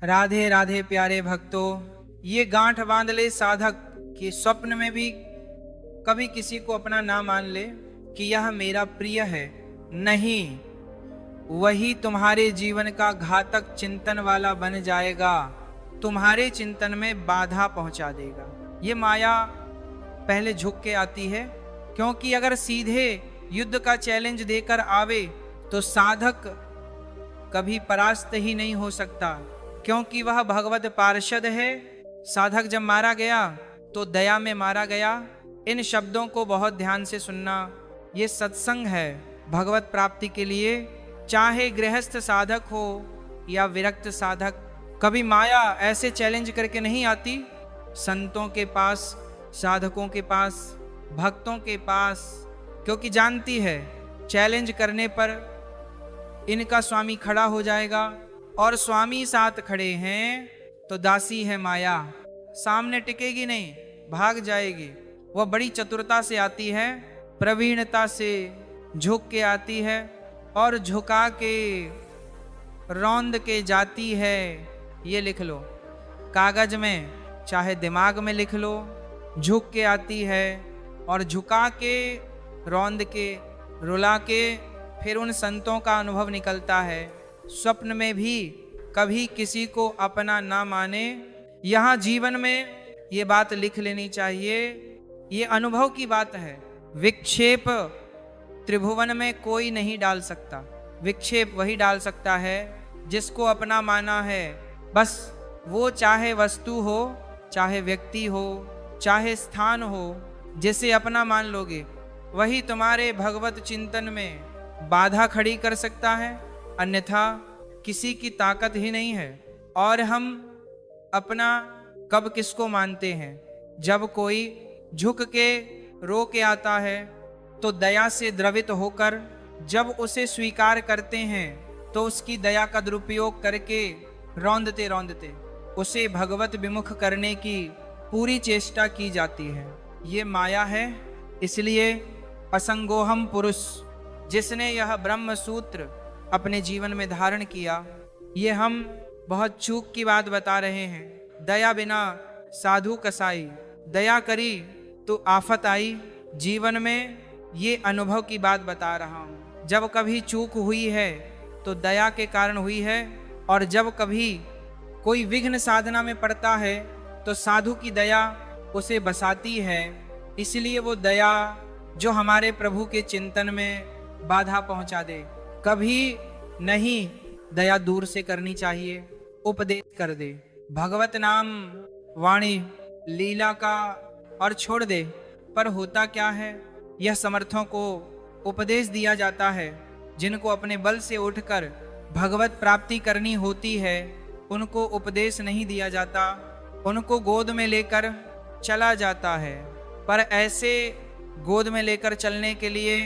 राधे राधे प्यारे भक्तों, ये गांठ बांध ले साधक कि स्वप्न में भी कभी किसी को अपना ना मान ले कि यह मेरा प्रिय है, नहीं, वही तुम्हारे जीवन का घातक चिंतन वाला बन जाएगा, तुम्हारे चिंतन में बाधा पहुंचा देगा। ये माया पहले झुक के आती है, क्योंकि अगर सीधे युद्ध का चैलेंज देकर आवे तो साधक कभी परास्त ही नहीं हो सकता, क्योंकि वह भगवत पार्षद है। साधक जब मारा गया तो दया में मारा गया। इन शब्दों को बहुत ध्यान से सुनना, ये सत्संग है भगवत प्राप्ति के लिए। चाहे गृहस्थ साधक हो या विरक्त साधक, कभी माया ऐसे चैलेंज करके नहीं आती। संतों के पास, साधकों के पास, भक्तों के पास, क्योंकि जानती है चैलेंज करने पर इनका स्वामी खड़ा हो जाएगा, और स्वामी साथ खड़े हैं तो दासी है माया, सामने टिकेगी नहीं, भाग जाएगी। वह बड़ी चतुरता से आती है, प्रवीणता से झुक के आती है और झुका के रौंद के जाती है। ये लिख लो कागज में, चाहे दिमाग में लिख लो। झुक के आती है और झुका के, रौंद के, रुला के, फिर उन संतों का अनुभव निकलता है। स्वप्न में भी कभी किसी को अपना ना माने। यहाँ जीवन में ये बात लिख लेनी चाहिए, ये अनुभव की बात है। विक्षेप त्रिभुवन में कोई नहीं डाल सकता, विक्षेप वही डाल सकता है जिसको अपना माना है। बस वो चाहे वस्तु हो, चाहे व्यक्ति हो, चाहे स्थान हो, जिसे अपना मान लोगे वही तुम्हारे भगवत चिंतन में बाधा खड़ी कर सकता है, अन्यथा किसी की ताकत ही नहीं है। और हम अपना कब किसको मानते हैं? जब कोई झुक के रो के आता है तो दया से द्रवित होकर जब उसे स्वीकार करते हैं तो उसकी दया का दुरुपयोग करके रौंदते रौंदते उसे भगवत विमुख करने की पूरी चेष्टा की जाती है। ये माया है। इसलिए असंगोहम पुरुष, जिसने यह ब्रह्म सूत्र अपने जीवन में धारण किया, ये हम बहुत चूक की बात बता रहे हैं। दया बिना साधु कसाई, दया करी तो आफत आई। जीवन में ये अनुभव की बात बता रहा हूँ। जब कभी चूक हुई है तो दया के कारण हुई है, और जब कभी कोई विघ्न साधना में पड़ता है तो साधु की दया उसे बसाती है। इसलिए वो दया जो हमारे प्रभु के चिंतन में बाधा पहुंचा दे, कभी नहीं, दया दूर से करनी चाहिए, उपदेश कर दे। भगवत नाम वाणी लीला का और छोड़ दे। पर होता क्या है, यह समर्थों को उपदेश दिया जाता है। जिनको अपने बल से उठकर भगवत प्राप्ति करनी होती है उनको उपदेश नहीं दिया जाता, उनको गोद में लेकर चला जाता है। पर ऐसे गोद में लेकर चलने के लिए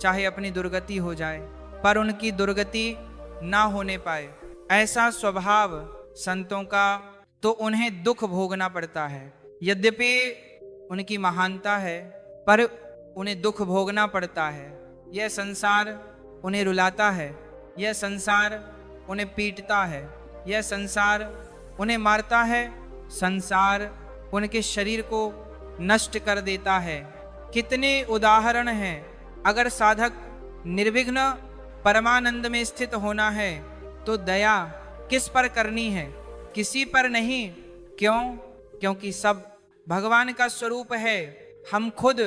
चाहे अपनी दुर्गति हो जाए, पर उनकी दुर्गति ना होने पाए, ऐसा स्वभाव संतों का, तो उन्हें दुख भोगना पड़ता है। यद्यपि उनकी महानता है पर उन्हें दुख भोगना पड़ता है। यह संसार उन्हें रुलाता है, यह संसार उन्हें पीटता है, यह संसार उन्हें मारता है, संसार उनके शरीर को नष्ट कर देता है। कितने उदाहरण हैं। अगर साधक निर्विघ्न परमानंद में स्थित होना है तो दया किस पर करनी है? किसी पर नहीं। क्यों? क्योंकि सब भगवान का स्वरूप है। हम खुद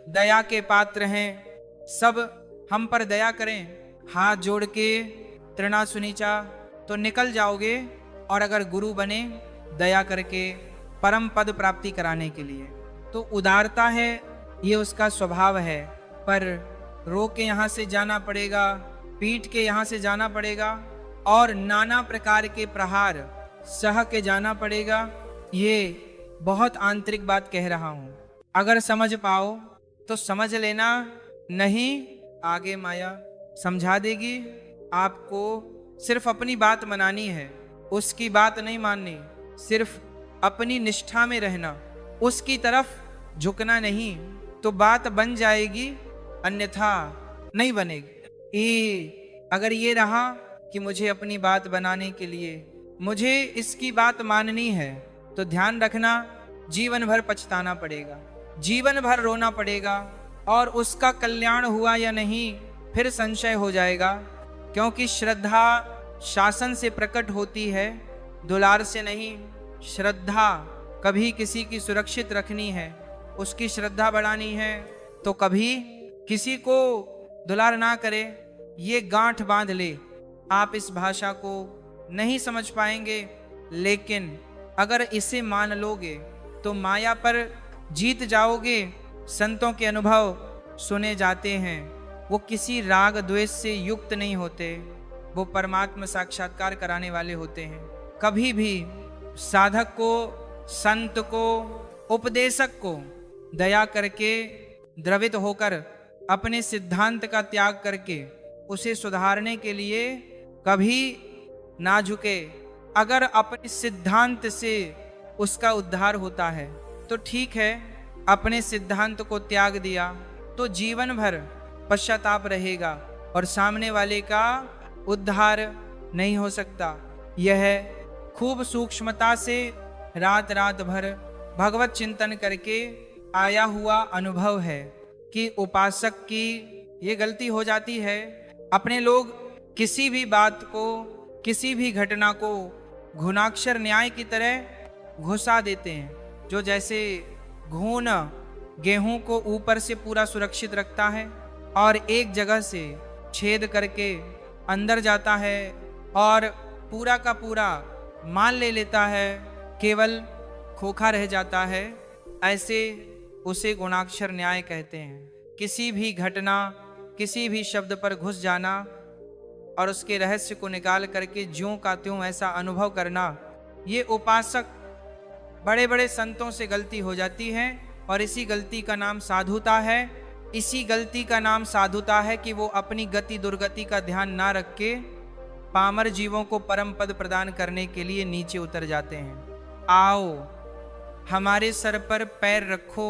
दया के पात्र हैं। सब हम पर दया करें, हाथ जोड़ के तृणा सुनीचा तो निकल जाओगे। और अगर गुरु बने दया करके परम पद प्राप्ति कराने के लिए, तो उदारता है, ये उसका स्वभाव है। पर रो के यहाँ से जाना पड़ेगा, पीट के यहाँ से जाना पड़ेगा, और नाना प्रकार के प्रहार सह के जाना पड़ेगा। ये बहुत आंतरिक बात कह रहा हूँ। अगर समझ पाओ तो समझ लेना, नहीं आगे माया समझा देगी। आपको सिर्फ अपनी बात मनानी है, उसकी बात नहीं माननी। सिर्फ अपनी निष्ठा में रहना, उसकी तरफ झुकना नहीं, तो बात बन जाएगी, अन्यथा नहीं बनेगी। अगर ये रहा कि मुझे अपनी बात बनाने के लिए मुझे इसकी बात माननी है, तो ध्यान रखना जीवन भर पछताना पड़ेगा, जीवन भर रोना पड़ेगा, और उसका कल्याण हुआ या नहीं फिर संशय हो जाएगा। क्योंकि श्रद्धा शासन से प्रकट होती है, दुलार से नहीं। श्रद्धा कभी किसी की सुरक्षित रखनी है, उसकी श्रद्धा बढ़ानी है, तो कभी किसी को दुलार ना करे, ये गांठ बांध ले। आप इस भाषा को नहीं समझ पाएंगे, लेकिन अगर इसे मान लोगे तो माया पर जीत जाओगे। संतों के अनुभव सुने जाते हैं, वो किसी राग द्वेष से युक्त नहीं होते, वो परमात्मा साक्षात्कार कराने वाले होते हैं। कभी भी साधक को, संत को, उपदेशक को दया करके, द्रवित होकर, अपने सिद्धांत का त्याग करके उसे सुधारने के लिए कभी ना झुके। अगर अपने सिद्धांत से उसका उद्धार होता है तो ठीक है, अपने सिद्धांत को त्याग दिया तो जीवन भर पश्चाताप रहेगा और सामने वाले का उद्धार नहीं हो सकता। यह खूब सूक्ष्मता से रात रात भर भगवत चिंतन करके आया हुआ अनुभव है कि उपासक की ये गलती हो जाती है। अपने लोग किसी भी बात को, किसी भी घटना को घुनाक्षर न्याय की तरह घुसा देते हैं, जो जैसे घून गेहूं को ऊपर से पूरा सुरक्षित रखता है और एक जगह से छेद करके अंदर जाता है और पूरा का पूरा माल ले लेता है, केवल खोखा रह जाता है। ऐसे उसे गुणाक्षर न्याय कहते हैं। किसी भी घटना, किसी भी शब्द पर घुस जाना और उसके रहस्य को निकाल करके ज्यों का त्यों ऐसा अनुभव करना, ये उपासक बड़े बड़े संतों से गलती हो जाती है। और इसी गलती का नाम साधुता है। इसी गलती का नाम साधुता है कि वो अपनी गति दुर्गति का ध्यान ना रख के पामर जीवों को परम पद प्रदान करने के लिए नीचे उतर जाते हैं। आओ, हमारे सर पर पैर रखो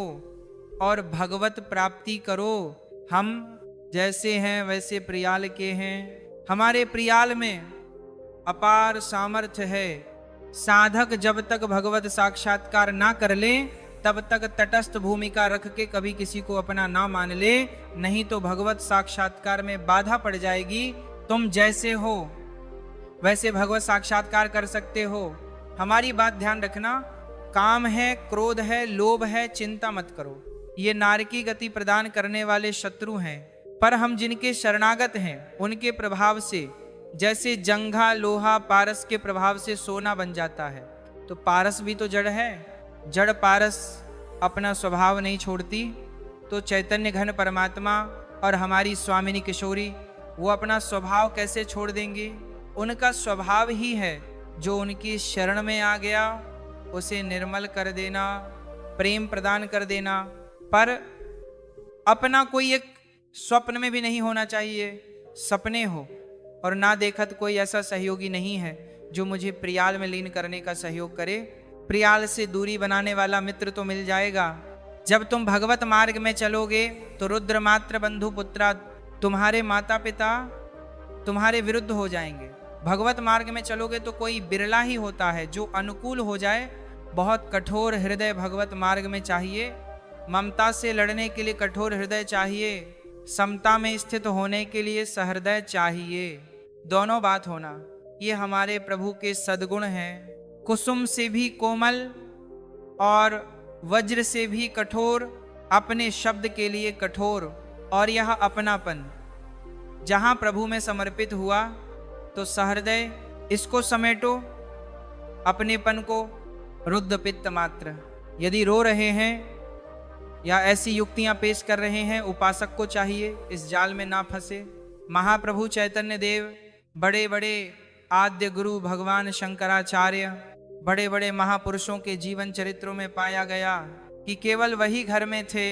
और भगवत प्राप्ति करो। हम जैसे हैं वैसे प्रियाल के हैं। हमारे प्रियाल में अपार सामर्थ्य है। साधक जब तक भगवत साक्षात्कार ना कर ले तब तक तटस्थ भूमिका रख के कभी किसी को अपना ना मान ले, नहीं तो भगवत साक्षात्कार में बाधा पड़ जाएगी। तुम जैसे हो वैसे भगवत साक्षात्कार कर सकते हो। हमारी बात ध्यान रखना, काम है, क्रोध है, लोभ है, चिंता मत करो। ये नारकी गति प्रदान करने वाले शत्रु हैं। पर हम जिनके शरणागत हैं उनके प्रभाव से, जैसे जंघा लोहा पारस के प्रभाव से सोना बन जाता है, तो पारस भी तो जड़ है। जड़ पारस अपना स्वभाव नहीं छोड़ती, तो चैतन्य घन परमात्मा और हमारी स्वामिनी किशोरी वो अपना स्वभाव कैसे छोड़ देंगी? उनका स्वभाव ही है जो उनकी शरण में आ गया उसे निर्मल कर देना, प्रेम प्रदान कर देना। पर अपना कोई एक स्वप्न में भी नहीं होना चाहिए। सपने हो और ना देखत कोई ऐसा सहयोगी नहीं है जो मुझे प्रियाल में लीन करने का सहयोग करे। प्रियाल से दूरी बनाने वाला मित्र तो मिल जाएगा। जब तुम भगवत मार्ग में चलोगे तो रुद्र मात्र बंधु पुत्रा, तुम्हारे माता पिता तुम्हारे विरुद्ध हो जाएंगे। भगवत मार्ग में चलोगे तो कोई बिरला ही होता है जो अनुकूल हो जाए। बहुत कठोर हृदय भगवत मार्ग में चाहिए। ममता से लड़ने के लिए कठोर हृदय चाहिए, समता में स्थित होने के लिए सहृदय चाहिए। दोनों बात होना, ये हमारे प्रभु के सद्गुण हैं। कुसुम से भी कोमल और वज्र से भी कठोर, अपने शब्द के लिए कठोर। और यह अपनापन जहां प्रभु में समर्पित हुआ तो सहृदय, इसको समेटो अपनेपन को। रुद्ध पित्त मात्र, यदि रो रहे हैं या ऐसी युक्तियां पेश कर रहे हैं, उपासक को चाहिए इस जाल में ना फंसे। महाप्रभु चैतन्य देव, बड़े बड़े आद्य गुरु भगवान शंकराचार्य, बड़े बड़े महापुरुषों के जीवन चरित्रों में पाया गया कि केवल वही घर में थे,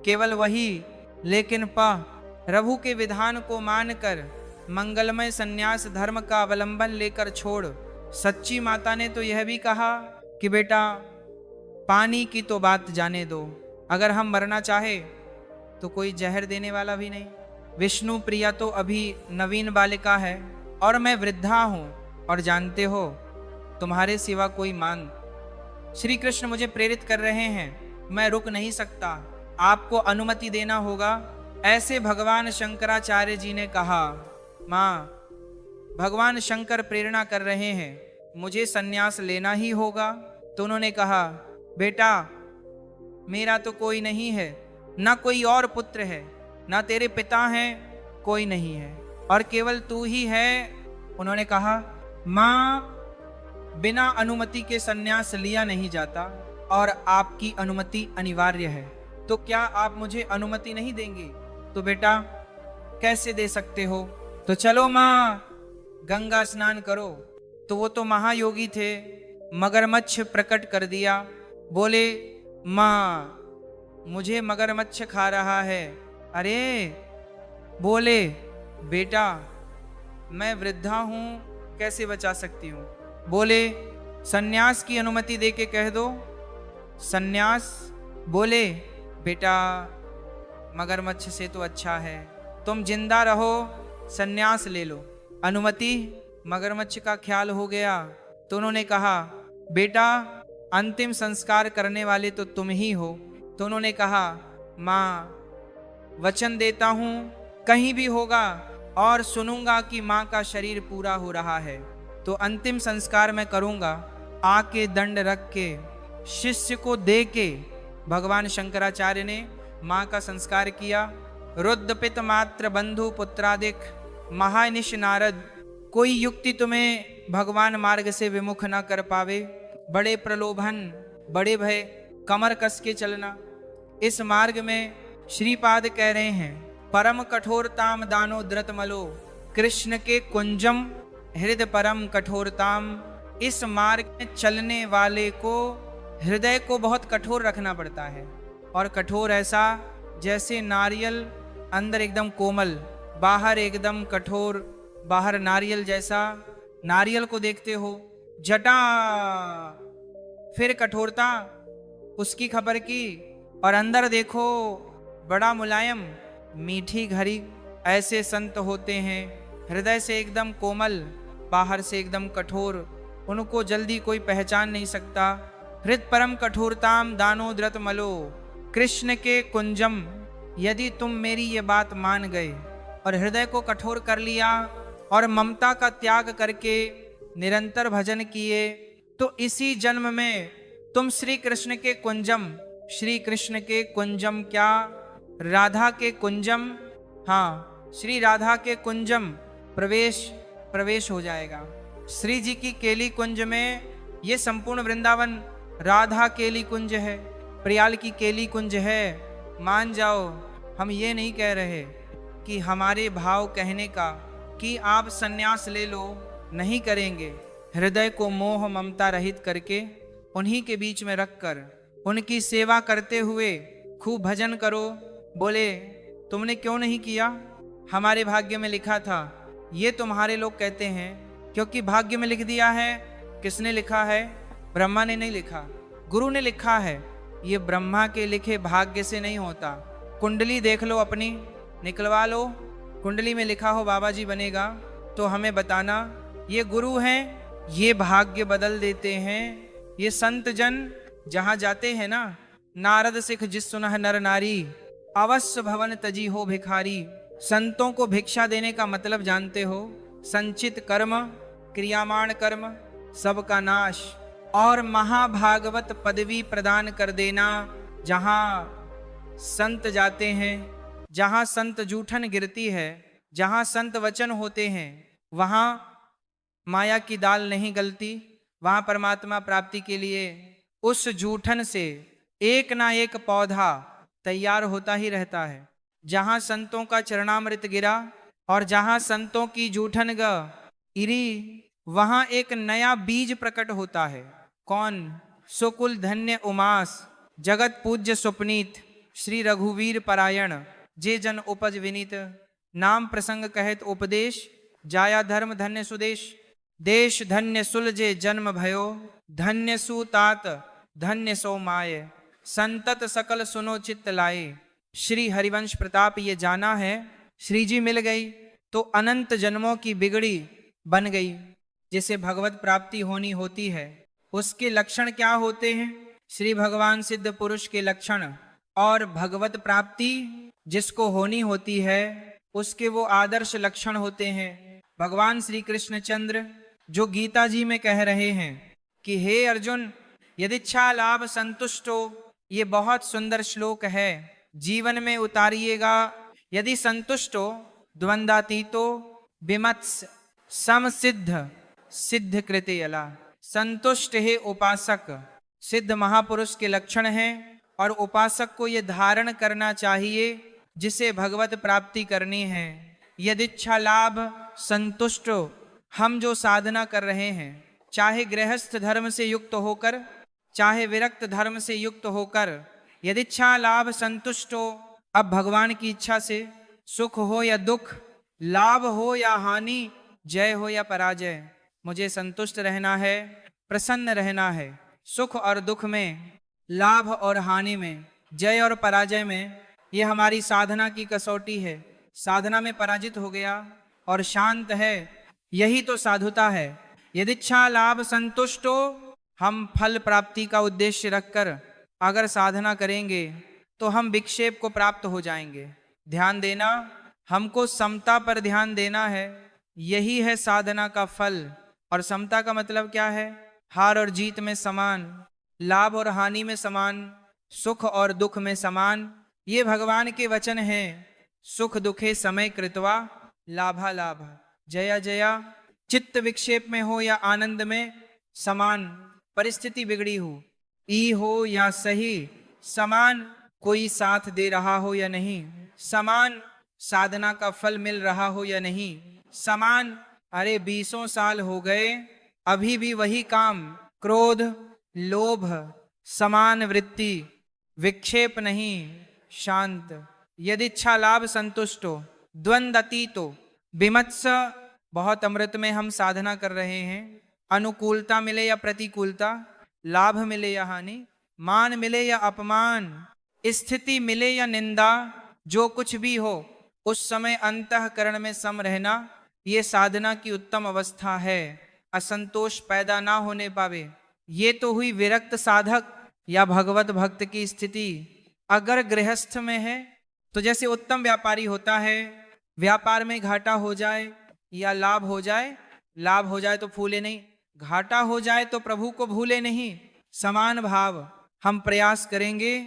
केवल वही, लेकिन प्रभु के विधान को मानकर मंगलमय सन्यास धर्म का अवलंबन लेकर छोड़। सच्ची माता ने तो यह भी कहा कि बेटा पानी की तो बात जाने दो, अगर हम मरना चाहे तो कोई जहर देने वाला भी नहीं। विष्णु प्रिया तो अभी नवीन बालिका है और मैं वृद्धा हूं, और जानते हो तुम्हारे सिवा कोई मांग। श्री कृष्ण मुझे प्रेरित कर रहे हैं, मैं रुक नहीं सकता, आपको अनुमति देना होगा। ऐसे भगवान शंकराचार्य जी ने कहा। माँ, भगवान शंकर प्रेरणा कर रहे हैं, मुझे सन्यास लेना ही होगा। तो उन्होंने कहा, बेटा, मेरा तो कोई नहीं है, ना कोई और पुत्र है, ना तेरे पिता हैं, कोई नहीं है, और केवल तू ही है। उन्होंने कहा, माँ, बिना अनुमति के सन्यास लिया नहीं जाता और आपकी अनुमति अनिवार्य है, तो क्या आप मुझे अनुमति नहीं देंगे? तो बेटा, कैसे दे सकते हो? तो चलो माँ, गंगा स्नान करो। तो वो तो महायोगी थे, मगरमच्छ प्रकट कर दिया। बोले, माँ, मुझे मगरमच्छ खा रहा है। अरे, बोले, बेटा, मैं वृद्धा हूं, कैसे बचा सकती हूं? बोले, सन्यास की अनुमति दे के कह दो। सन्यास? बोले, बेटा, मगरमच्छ से तो अच्छा है तुम जिंदा रहो, सन्यास ले लो। अनुमति? मगरमच्छ का ख्याल हो गया। तो उन्होंने कहा, बेटा, अंतिम संस्कार करने वाले तो तुम ही हो। तो उन्होंने कहा, माँ, वचन देता हूं, कहीं भी होगा और सुनूंगा कि माँ का शरीर पूरा हो रहा है तो अंतिम संस्कार मैं करूंगा। आके दंड रख के शिष्य को दे के भगवान शंकराचार्य ने माँ का संस्कार किया। रुद्रपित मात्र बंधु पुत्रादिक महानिश नारद, कोई युक्ति तुम्हें भगवान मार्ग से विमुख न कर पावे। बड़े प्रलोभन, बड़े भय, कमर कस के चलना। इस मार्ग में श्रीपाद कह रहे हैं, परम कठोरताम दानो द्रतमलो, कृष्ण के कुंजम हृदय परम कठोरताम। इस मार्ग में चलने वाले को हृदय को बहुत कठोर रखना पड़ता है, और कठोर ऐसा जैसे नारियल अंदर एकदम कोमल, बाहर एकदम कठोर। बाहर नारियल जैसा, नारियल को देखते हो, जटा, फिर कठोरता उसकी खबर की, और अंदर देखो बड़ा मुलायम, मीठी घड़ी। ऐसे संत होते हैं, हृदय से एकदम कोमल, बाहर से एकदम कठोर, उनको जल्दी कोई पहचान नहीं सकता। हृद परम कठोरताम दानो द्रत मलो, कृष्ण के कुंजम। यदि तुम मेरी ये बात मान गए और हृदय को कठोर कर लिया और ममता का त्याग करके निरंतर भजन किए, तो इसी जन्म में तुम श्री कृष्ण के कुंजम, श्री कृष्ण के कुंजम क्या, राधा के कुंजम, हाँ, श्री राधा के कुंजम प्रवेश हो जाएगा। श्री जी की केली कुंज में, ये संपूर्ण वृंदावन राधा केली कुंज है, प्रियाल की केली कुंज है। मान जाओ, हम ये नहीं कह रहे कि हमारे भाव कहने का कि आप सन्यास ले लो, नहीं करेंगे। हृदय को मोह ममता रहित करके उन्हीं के बीच में रखकर उनकी सेवा करते हुए खूब भजन करो। बोले, तुमने क्यों नहीं किया? हमारे भाग्य में लिखा था। ये तुम्हारे लोग कहते हैं क्योंकि भाग्य में लिख दिया है। किसने लिखा है? ब्रह्मा ने नहीं लिखा, गुरु ने लिखा है। ये ब्रह्मा के लिखे भाग्य से नहीं होता। कुंडली देख लो अपनी, निकलवा लो, कुंडली में लिखा हो बाबा जी बनेगा, तो हमें बताना। ये गुरु हैं, ये भाग्य बदल देते हैं। ये संत जन जहाँ जाते हैं ना, नारद सिख जिस सुनह नर नारी, अवश्य भवन तजी हो भिखारी। संतों को भिक्षा देने का मतलब जानते हो? संचित कर्म, क्रियामाण कर्म, सबका नाश, और महाभागवत पदवी प्रदान कर देना। जहाँ संत जाते हैं, जहाँ संत जूठन गिरती है, जहाँ संत वचन होते हैं, वहाँ माया की दाल नहीं गलती। वहाँ परमात्मा प्राप्ति के लिए उस जूठन से एक ना एक पौधा तैयार होता ही रहता है। जहाँ संतों का चरणामृत गिरा और जहाँ संतों की जूठन गिरी, वहाँ एक नया बीज प्रकट होता है। कौन? सुकुल धन्य उमास, जगत पूज्य सुपनीत, श्री रघुवीर परायण, जे जन उपज विनीत। नाम प्रसंग कहत उपदेश, जाया धर्म धन्य सुदेश। देश धन्य सुलझे जन्म भयो, धन्य सुतात धन्य सो माय। संतत सकल सुनो चित्त लाए। श्री हरिवंश प्रताप ये जाना है, श्री जी मिल गई तो अनंत जन्मों की बिगड़ी बन गई। जिसे भगवत प्राप्ति होनी होती है, उसके लक्षण क्या होते हैं? श्री भगवान सिद्ध पुरुष के लक्षण और भगवत प्राप्ति जिसको होनी होती है उसके वो आदर्श लक्षण होते हैं। भगवान श्री कृष्णचंद्र जो गीता जी में कह रहे हैं कि हे अर्जुन, यदिच्छा लाभ संतुष्टो, ये बहुत सुंदर श्लोक है, जीवन में उतारिएगा। यदि संतुष्टो द्वंद्वातीतो विमत्स समसिद्ध सिद्ध कृते यला। संतुष्ट है उपासक, सिद्ध महापुरुष के लक्षण हैं और उपासक को ये धारण करना चाहिए जिसे भगवत प्राप्ति करनी है। यदिच्छा लाभ संतुष्टो, हम जो साधना कर रहे हैं, चाहे गृहस्थ धर्म से युक्त होकर चाहे विरक्त धर्म से युक्त होकर, यदिच्छा लाभ संतुष्टो, अब भगवान की इच्छा से सुख हो या दुख, लाभ हो या हानि, जय हो या पराजय, मुझे संतुष्ट रहना है, प्रसन्न रहना है। सुख और दुख में, लाभ और हानि में, जय और पराजय में, ये हमारी साधना की कसौटी है। साधना में पराजित हो गया और शांत है, यही तो साधुता है। यदिच्छा लाभ संतुष्टो, हम फल प्राप्ति का उद्देश्य रखकर अगर साधना करेंगे तो हम विक्षेप को प्राप्त हो जाएंगे। ध्यान देना, हमको समता पर ध्यान देना है, यही है साधना का फल। और समता का मतलब क्या है? हार और जीत में समान, लाभ और हानि में समान, सुख और दुख में समान। ये भगवान के वचन हैं। सुख दुखे समय कृत्वा लाभा लाभ, जया जया। चित्त विक्षेप में हो या आनंद में, समान। परिस्थिति बिगड़ी हो, ई हो या सही, समान। कोई साथ दे रहा हो या नहीं, समान। साधना का फल मिल रहा हो या नहीं, समान। अरे 20 साल हो गए, अभी भी वही काम, क्रोध लोभ, समान वृत्ति, विक्षेप नहीं, शांत। यदिच्छा लाभ संतुष्टो द्वंद अतीतो विमत्स, बहुत अमृत में हम साधना कर रहे हैं। अनुकूलता मिले या प्रतिकूलता, लाभ मिले या हानि, मान मिले या अपमान, स्थिति मिले या निंदा, जो कुछ भी हो उस समय अंतःकरण में सम रहना, ये साधना की उत्तम अवस्था है। असंतोष पैदा ना होने पावे, ये तो हुई विरक्त साधक या भगवत भक्त की स्थिति। अगर गृहस्थ में है तो जैसे उत्तम व्यापारी होता है, व्यापार में घाटा हो जाए या लाभ हो जाए, लाभ हो जाए तो फूले नहीं, घाटा हो जाए तो प्रभु को भूले नहीं। समान भाव हम प्रयास करेंगे।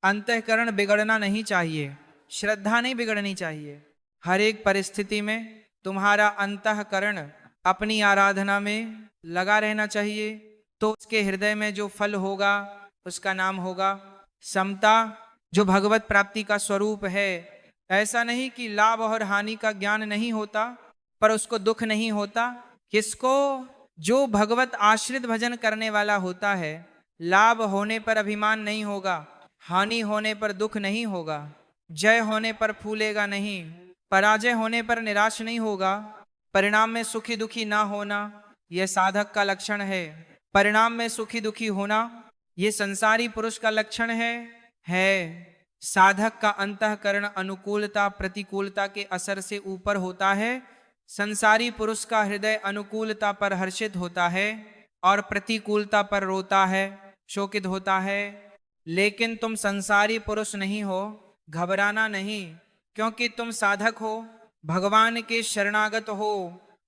अंतःकरण बिगड़ना नहीं चाहिए, श्रद्धा नहीं बिगड़नी चाहिए। हर एक परिस्थिति में तुम्हारा अंतःकरण अपनी आराधना में लगा रहना चाहिए, तो उसके हृदय में जो फल होगा उसका नाम होगा समता, जो भगवत प्राप्ति का स्वरूप है। ऐसा नहीं कि लाभ और हानि का ज्ञान नहीं होता पर उसको दुख नहीं होता। किसको? जो भगवत आश्रित भजन करने वाला होता है, लाभ होने पर अभिमान नहीं होगा, हानि होने पर दुख नहीं होगा, जय होने पर फूलेगा नहीं, पराजय होने पर निराश नहीं होगा, परिणाम में सुखी दुखी ना होना, यह साधक का लक्षण है। परिणाम में सुखी दुखी होना ये संसारी पुरुष का लक्षण है। साधक का अंतःकरण अनुकूलता प्रतिकूलता के असर से ऊपर होता है। संसारी पुरुष का हृदय अनुकूलता पर हर्षित होता है और प्रतिकूलता पर रोता है, शोकित होता है। लेकिन तुम संसारी पुरुष नहीं हो, घबराना नहीं, क्योंकि तुम साधक हो, भगवान के शरणागत हो।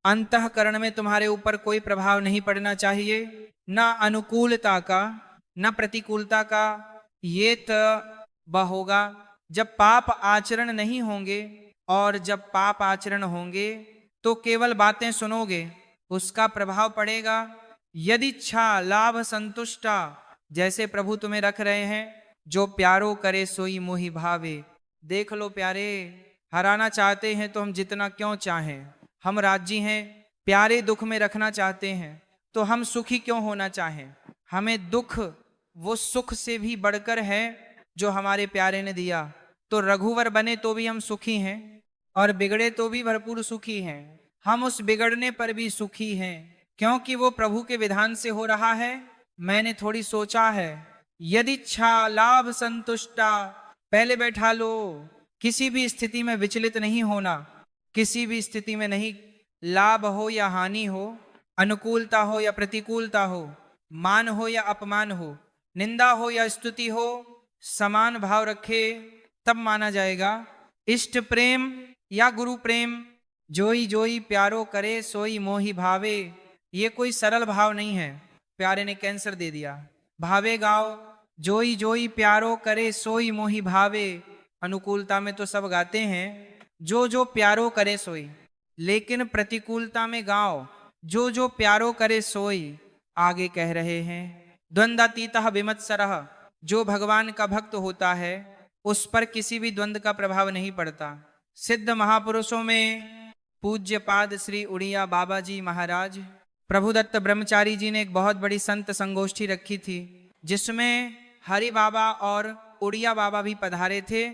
अंतःकरण में तुम्हारे ऊपर कोई प्रभाव नहीं पड़ना चाहिए, न अनुकूलता का न प्रतिकूलता का। ये तब होगा जब पाप आचरण नहीं होंगे, और जब पाप आचरण होंगे तो केवल बातें सुनोगे, उसका प्रभाव पड़ेगा। यदि इच्छा लाभ संतुष्टा, जैसे प्रभु तुम्हें रख रहे हैं, जो प्यारो करे सोई मोहि भावे। देख लो प्यारे, हराना चाहते हैं तो हम जितना क्यों चाहें, हम राजी हैं। प्यारे दुख में रखना चाहते हैं तो हम सुखी क्यों होना चाहें। हमें दुख वो सुख से भी बढ़कर है जो हमारे प्यारे ने दिया। तो रघुवर बने तो भी हम सुखी हैं और बिगड़े तो भी भरपूर सुखी हैं। हम उस बिगड़ने पर भी सुखी हैं क्योंकि वो प्रभु के विधान से हो रहा है। मैंने थोड़ी सोचा है, यदि इच्छा लाभ संतुष्टा, पहले बैठा लो। किसी भी स्थिति में विचलित नहीं होना, किसी भी स्थिति में नहीं, लाभ हो या हानि हो, अनुकूलता हो या प्रतिकूलता हो, मान हो या अपमान हो, निंदा हो या स्तुति हो, समान भाव रखे तब माना जाएगा। इष्ट प्रेम या गुरु प्रेम, जोई जोई प्यारो करे सोई मोहि भावे, ये कोई सरल भाव नहीं है, प्यारे ने कैंसर दे दिया। भावे गाओ, जोई जोई प्यारो करे सोई मोहि भावे, अनुकूलता में तो सब गाते हैं जो जो प्यारो करे सोई, लेकिन प्रतिकूलता में गाओ जो जो प्यारो करे सोई। आगे कह रहे हैं द्वंद्वातीतः विमत्सरः, जो भगवान का भक्त होता है उस पर किसी भी द्वंद्व का प्रभाव नहीं पड़ता। सिद्ध महापुरुषों में पूज्य पाद श्री उड़िया बाबा जी महाराज प्रभुदत्त ब्रह्मचारी जी ने एक बहुत बड़ी संत संगोष्ठी रखी थी, जिसमें हरि बाबा और उड़िया बाबा भी पधारे थे।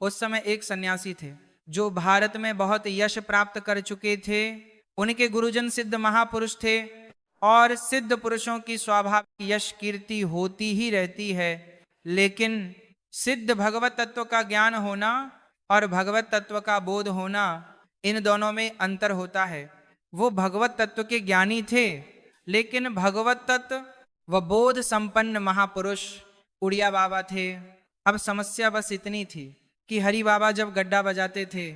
उस समय एक सन्यासी थे जो भारत में बहुत यश प्राप्त कर चुके थे। उनके गुरुजन सिद्ध महापुरुष थे और सिद्ध पुरुषों की स्वाभाविक यश कीर्ति होती ही रहती है, लेकिन सिद्ध भगवत तत्व का ज्ञान होना और भगवत तत्व का बोध होना, इन दोनों में अंतर होता है। वो भगवत तत्व के ज्ञानी थे, लेकिन भगवत तत्व व बोध संपन्न महापुरुष उड़िया बाबा थे। अब समस्या बस इतनी थी कि हरि बाबा जब गड्ढा बजाते थे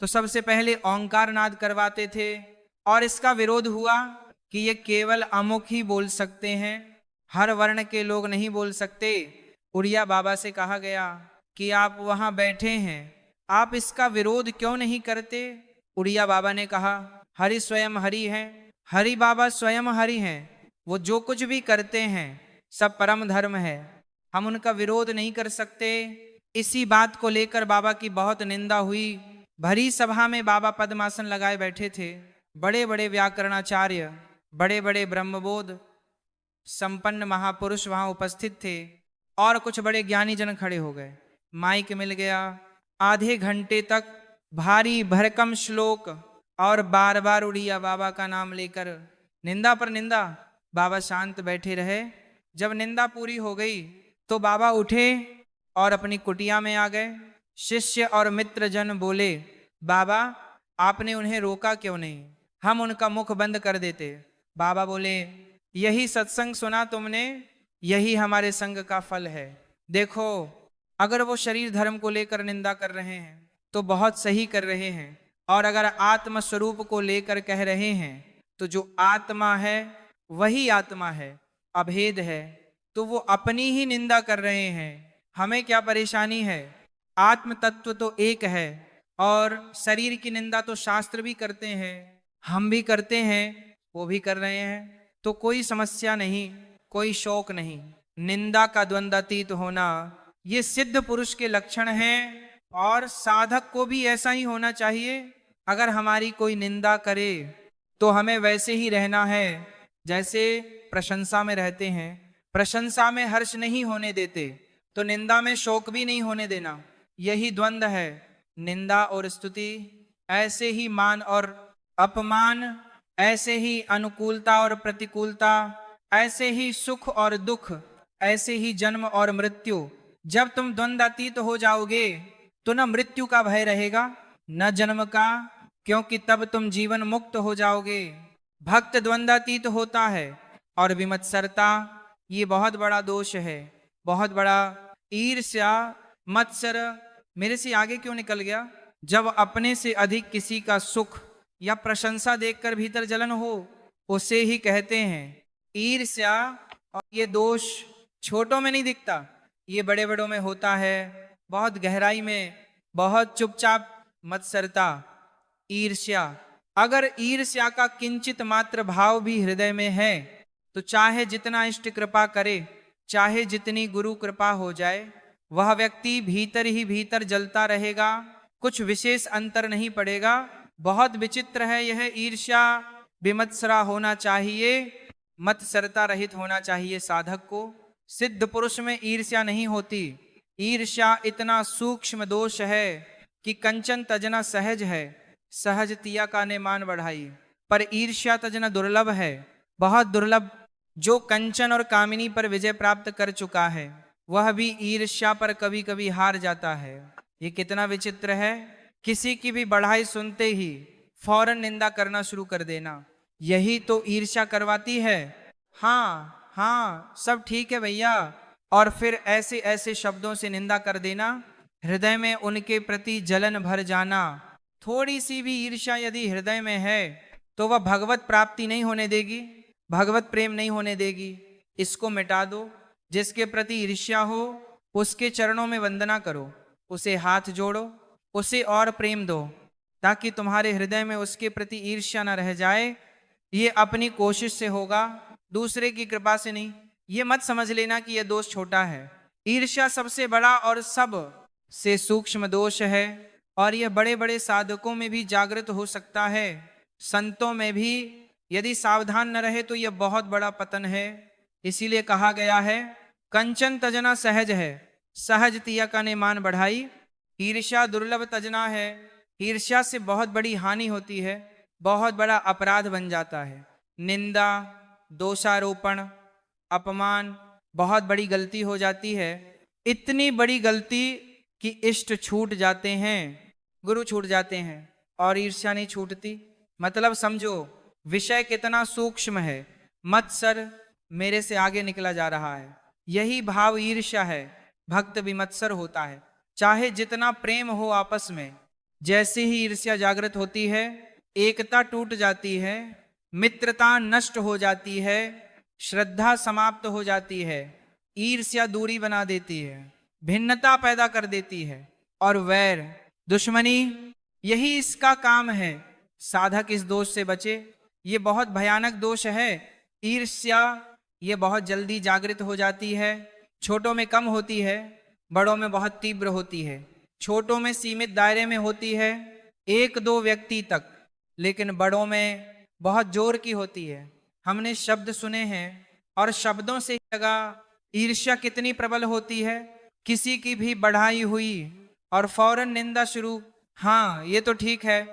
तो सबसे पहले ओंकार नाद करवाते थे, और इसका विरोध हुआ कि ये केवल अमुक ही बोल सकते हैं, हर वर्ण के लोग नहीं बोल सकते। उड़िया बाबा से कहा गया कि आप वहां बैठे हैं, आप इसका विरोध क्यों नहीं करते। उड़िया बाबा ने कहा हरि स्वयं हरि है, हरि बाबा स्वयं हरि हैं, वो जो कुछ भी करते हैं सब परम धर्म है, हम उनका विरोध नहीं कर सकते। इसी बात को लेकर बाबा की बहुत निंदा हुई। भरी सभा में बाबा पद्मासन लगाए बैठे थे। बड़े बड़े व्याकरणाचार्य, बड़े बड़े ब्रह्मबोध संपन्न महापुरुष वहां उपस्थित थे और कुछ बड़े ज्ञानी जन खड़े हो गए। माइक मिल गया। आधे घंटे तक भारी भरकम श्लोक और बार बार उड़िया बाबा का नाम लेकर निंदा पर निंदा। बाबा शांत बैठे रहे। जब निंदा पूरी हो गई तो बाबा उठे और अपनी कुटिया में आ गए। शिष्य और मित्र जन बोले, बाबा आपने उन्हें रोका क्यों नहीं, हम उनका मुख बंद कर देते। बाबा बोले, यही सत्संग सुना तुमने, यही हमारे संग का फल है। देखो, अगर वो शरीर धर्म को लेकर निंदा कर रहे हैं तो बहुत सही कर रहे हैं, और अगर आत्म स्वरूप को लेकर कह रहे हैं तो जो आत्मा है वही आत्मा है, अभेद है, तो वो अपनी ही निंदा कर रहे हैं। हमें क्या परेशानी है, आत्म तत्व तो एक है, और शरीर की निंदा तो शास्त्र भी करते हैं, हम भी करते हैं, वो भी कर रहे हैं, तो कोई समस्या नहीं, कोई शौक नहीं। निंदा का द्वंद्वातीत होना ये सिद्ध पुरुष के लक्षण हैं, और साधक को भी ऐसा ही होना चाहिए। अगर हमारी कोई निंदा करे तो हमें वैसे ही रहना है जैसे प्रशंसा में रहते हैं। प्रशंसा में हर्ष नहीं होने देते तो निंदा में शोक भी नहीं होने देना। यही द्वंद्व है, निंदा और स्तुति। ऐसे ही मान और अपमान, ऐसे ही अनुकूलता और प्रतिकूलता, ऐसे ही सुख और दुख, ऐसे ही जन्म और मृत्यु। जब तुम द्वंद्वातीत हो जाओगे तो न मृत्यु का भय रहेगा न जन्म का, क्योंकि तब तुम जीवन मुक्त हो जाओगे। भक्त द्वंद्वातीत होता है, और विमत्सरता ये बहुत बड़ा दोष है, बहुत बड़ा। ईर्ष्या, मत्सर, मेरे से आगे क्यों निकल गया। जब अपने से अधिक किसी का सुख या प्रशंसा देखकर भीतर जलन हो, उसे ही कहते हैं ईर्ष्या। और ये दोष छोटों में नहीं दिखता, ये बड़े बड़ों में होता है, बहुत गहराई में, बहुत चुपचाप। मत्सरता, ईर्ष्या, अगर ईर्ष्या का किंचित मात्र भाव भी हृदय में है तो चाहे जितना इष्ट कृपा करे, चाहे जितनी गुरु कृपा हो जाए, वह व्यक्ति भीतर ही भीतर जलता रहेगा, कुछ विशेष अंतर नहीं पड़ेगा। बहुत विचित्र है यह ईर्ष्या। विमत्सरा होना चाहिए, मत्सरता रहित होना चाहिए साधक को। सिद्ध पुरुष में ईर्ष्या नहीं होती। ईर्ष्या इतना सूक्ष्म दोष है कि कंचन तजना सहज है, सहज तिया का ने मान बढ़ाई, पर ईर्ष्या तजना दुर्लभ है, बहुत दुर्लभ। जो कंचन और कामिनी पर विजय प्राप्त कर चुका है वह भी ईर्ष्या पर कभी कभी हार जाता है। ये कितना विचित्र है। किसी की भी बढ़ाई सुनते ही फौरन निंदा करना शुरू कर देना, यही तो ईर्ष्या करवाती है। हाँ हाँ, सब ठीक है भैया, और फिर ऐसे ऐसे शब्दों से निंदा कर देना, हृदय में उनके प्रति जलन भर जाना। थोड़ी सी भी ईर्ष्या यदि हृदय में है तो वह भगवत प्राप्ति नहीं होने देगी, भगवत प्रेम नहीं होने देगी। इसको मिटा दो। जिसके प्रति ईर्ष्या हो उसके चरणों में वंदना करो, उसे हाथ जोड़ो, उसे और प्रेम दो, ताकि तुम्हारे हृदय में उसके प्रति ईर्ष्या न रह जाए। ये अपनी कोशिश से होगा, दूसरे की कृपा से नहीं। ये मत समझ लेना कि यह दोष छोटा है। ईर्ष्या सबसे बड़ा और सब से सूक्ष्म दोष है, और यह बड़े बड़े साधकों में भी जागृत हो सकता है, संतों में भी। यदि सावधान न रहे तो यह बहुत बड़ा पतन है। इसीलिए कहा गया है, कंचन तजना सहज है, सहज तिया का ने मान बढ़ाई। ईर्ष्या दुर्लभ तजना है। ईर्ष्या से बहुत बड़ी हानि होती है, बहुत बड़ा अपराध बन जाता है। निंदा, दोषारोपण, अपमान, बहुत बड़ी गलती हो जाती है। इतनी बड़ी गलती कि इष्ट छूट जाते हैं, गुरु छूट जाते हैं, और ईर्ष्या नहीं छूटती। मतलब समझो विषय कितना सूक्ष्म है। मत्सर मेरे से आगे निकला जा रहा है, यही भाव ईर्ष्या है। भक्त विमत्सर होता है, चाहे जितना प्रेम हो आपस में। जैसे ही ईर्ष्या जागृत होती है, एकता टूट जाती है, मित्रता नष्ट हो जाती है, श्रद्धा समाप्त हो जाती है। ईर्ष्या दूरी बना देती है, भिन्नता पैदा कर देती है, और वैर, दुश्मनी, यही इसका काम है। साधक इस दोष से बचे। ये बहुत भयानक दोष है ईर्ष्या। ये बहुत जल्दी जागृत हो जाती है, छोटों में कम होती है, बड़ों में बहुत तीव्र होती है। छोटों में सीमित दायरे में होती है, एक दो व्यक्ति तक, लेकिन बड़ों में बहुत जोर की होती है। हमने शब्द सुने हैं, और शब्दों से लगा ईर्ष्या कितनी प्रबल होती है। किसी की भी बढ़ाई हुई और फौरन निंदा शुरू। हाँ ये तो ठीक है,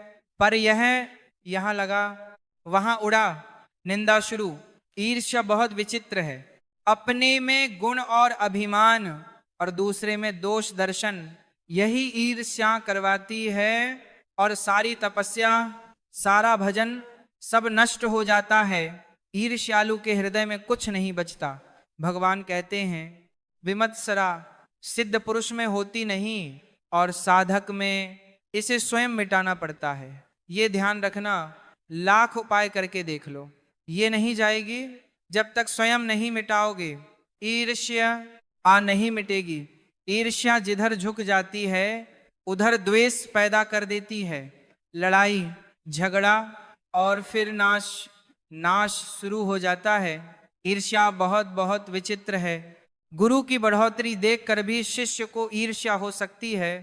पर यह यहाँ लगा, वहां उड़ा, निंदा शुरू। ईर्ष्या बहुत विचित्र है। अपने में गुण और अभिमान, और दूसरे में दोष दर्शन, यही ईर्ष्या करवाती है। और सारी तपस्या, सारा भजन सब नष्ट हो जाता है। ईर्ष्यालु के हृदय में कुछ नहीं बचता। भगवान कहते हैं, विमत्सरा सिद्ध पुरुष में होती नहीं, और साधक में इसे स्वयं मिटाना पड़ता है। ये ध्यान रखना, लाख उपाय करके देख लो, ये नहीं जाएगी जब तक स्वयं नहीं मिटाओगे। ईर्ष्या नहीं मिटेगी। ईर्ष्या जिधर झुक जाती है उधर द्वेष पैदा कर देती है, लड़ाई झगड़ा, और फिर नाश शुरू हो जाता है। ईर्ष्या बहुत बहुत विचित्र है। गुरु की बढ़ोतरी देखकर भी शिष्य को ईर्ष्या हो सकती है,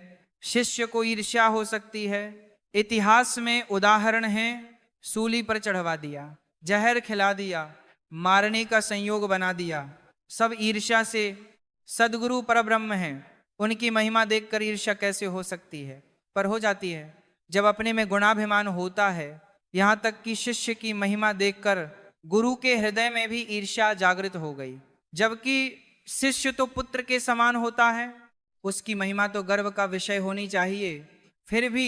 शिष्य को ईर्ष्या हो सकती है। इतिहास में उदाहरण है, सूली पर चढ़वा दिया, जहर खिला दिया, मारने का संयोग बना दिया, सब ईर्ष्या से। सदगुरु परब्रह्म हैं, उनकी महिमा देखकर ईर्ष्या कैसे हो सकती है? पर हो जाती है जब अपने में गुणाभिमान होता है। यहाँ तक कि शिष्य की महिमा देखकर गुरु के हृदय में भी ईर्ष्या जागृत हो गई, जबकि शिष्य तो पुत्र के समान होता है, उसकी महिमा तो गर्व का विषय होनी चाहिए। फिर भी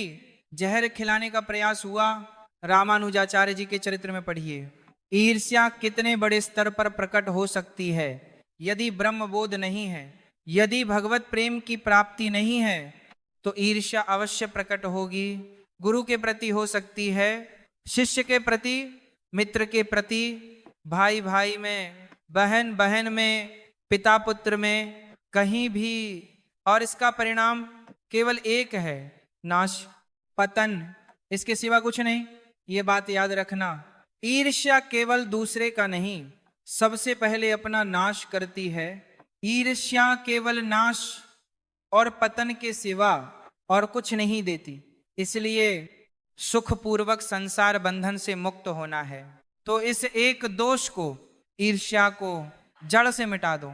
जहर खिलाने का प्रयास हुआ। रामानुजाचार्य जी के चरित्र में पढ़िए, ईर्ष्या कितने बड़े स्तर पर प्रकट हो सकती है। यदि ब्रह्म बोध नहीं है, यदि भगवत प्रेम की प्राप्ति नहीं है, तो ईर्ष्या अवश्य प्रकट होगी। गुरु के प्रति हो सकती है, शिष्य के प्रति, मित्र के प्रति, भाई भाई में, बहन बहन में, पिता पुत्र में, कहीं भी। और इसका परिणाम केवल एक है, नाश, पतन, इसके सिवा कुछ नहीं। ये बात याद रखना। ईर्ष्या केवल दूसरे का नहीं, सबसे पहले अपना नाश करती है। ईर्ष्या केवल नाश और पतन के सिवा और कुछ नहीं देती। इसलिए सुखपूर्वक संसार बंधन से मुक्त होना है तो इस एक दोष को, ईर्ष्या को जड़ से मिटा दो।